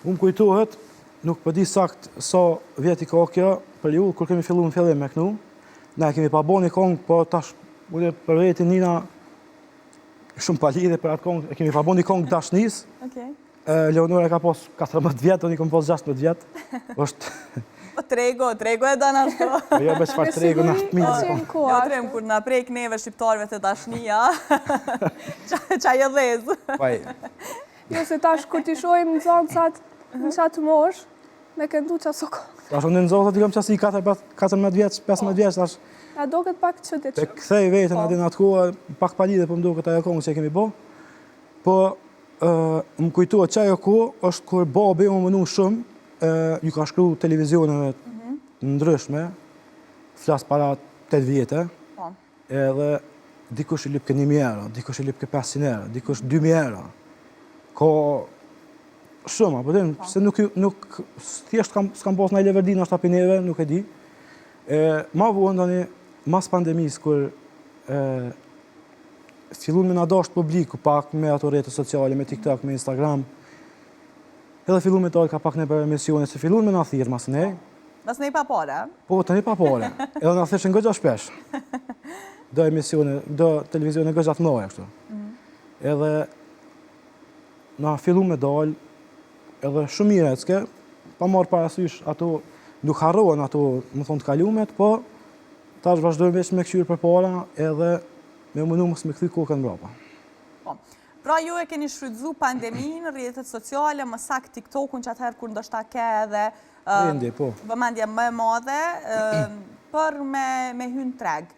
Unë kujtohet, nuk përdi sakt sa vjeti ka kjo, për ju, kur kemi fillu në fillim me kënu, ne kemi pa bo një kongë, po tash, ule për veti Nina, shumë pa lidhe për atë kongë, kemi pa bo një kongë dashnis, Leonora ka pos 14 vjetë, unë i kom pos 16 vjetë, është... Trego e do në ashtu. Jo, besh farë trego në ashtë mirë. Jo, trem, kur në prejk neve shqiptarve të dashnia, qaj e dhezë. Jo, se tash, kur t'i shojmë në zonë në qatë mosh, me këndu qaso kongë. Tash, unë në zonë të t'i kom qasi 14 vjetë, 15 vjetë, tash... A do këtë pak që të që. Të kthej vetën atë në atë kohë, pak palidhe për më do këtë ajo kongë që kemi bo, po më kujtuat që ajo kohë është kur babi më mënu shumë, ju ka shkru televizioneve ndryshme, flasë para 8 vjetë, edhe dikush i lip ke 1.000 euro, dikush i lip ke 500 euro, dikush 2.000 euro. Ka shumë, apo din, se nuk thjesht s'kam pas në i leverdin ashtë apineve, nuk e di. Ma vuën dani, mas pandemis, kur fillun me në dasht publiku pak me ato rete sociale, me TikTok, me Instagram, edhe fillun me ka pak në për emisione, se fillun me në thirë mas nej. Mas nej pa pare? Po, të nej pa pare. Edhe në thirë që në gëgja shpesh. Do emisione, do televizione gëgja të mdoja, kështu. Edhe na fillun me dalë, edhe shumë mire, s'ke, pa marrë parasysh ato, nuk harrohen ato, më thonë të kalumet, po tash vazhdojmë veç me këqyrë për para, edhe me mënu mësë me këthy kokën mbrapa. Pra ju e keni shfrytzu pandemin, rrjetet sociale, më saktë TikTokun që atëherë kur ndoshta ke edhe vëmendje më e madhe, për me hynë treg.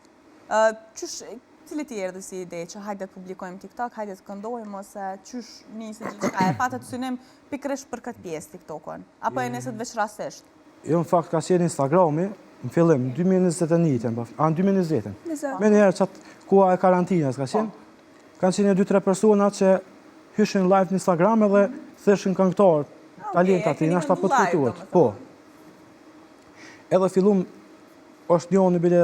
Cili ti erdhi si ide që hajde të publikojmë TikTok, hajde të këndojmë, ose qysh nisi gjithçka e patë të synim pikërisht për këtë pjesë TikTokun? Apo e niset veç rastisht? Jo, në fakt, ka qenë Instagrami, në fillim, 2021, me njerë qatë kua e karantinës ka qenë, kanë qenë 2-3 persona që hyshin live në Instagram edhe thëshin këngëtar, talent ati, nështë apo të kujtuat. Po. Edhe fillum, është një në bile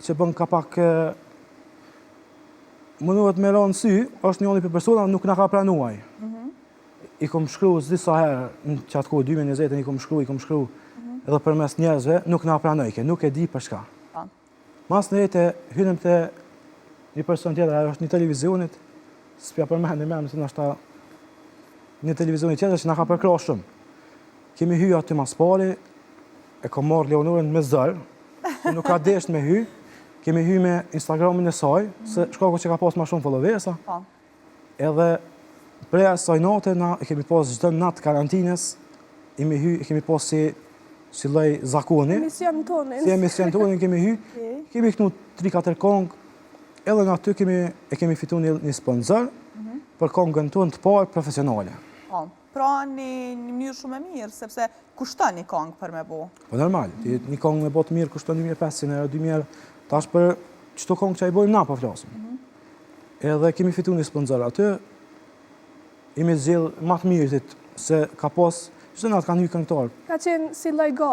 që bën ka pak mënuhet me ranë sy, është një për persona nuk në ka pranuaj. I kom shkru disa herë, në qatë kohë 2020, i kom shkru, edhe për mes njerëzve, nuk në pranojke, nuk e di për shka. Mas në jetë, hynëm të një person tjetër, ajo është një televizionit, s'pja përmeni me, nëse nështë një televizionit tjetër që nga ka përkra shumë. Kemi hy aty mas pari, e ka marrë Leonorën me zërë, nuk ka desht me hy, kemi hy me Instagramin e saj, se shkako që ka pas ma shumë followesa, edhe prej asaj nate, e kemi pas gjithë natë karantines, kemi pas si lej zakoni, si emision tonin kemi hy, kemi kënu 3-4 kongë, edhe në aty kemi fitu një sponsor për kongën tonë të parë profesionale. Pra një mënyrë shumë e mirë, sepse kushton një kongë për me bo? Po normal, një kongë me bo të mirë kushton 2.500 euro, 2.000 euro, tash për qëto kongë që a i bojmë na po flasim. Edhe kemi fitu një sponsor aty, imi zgjellë matë mirëtit, se ka pos, qëtë natë kanë një këngëtarë. Ka qenë si lojga?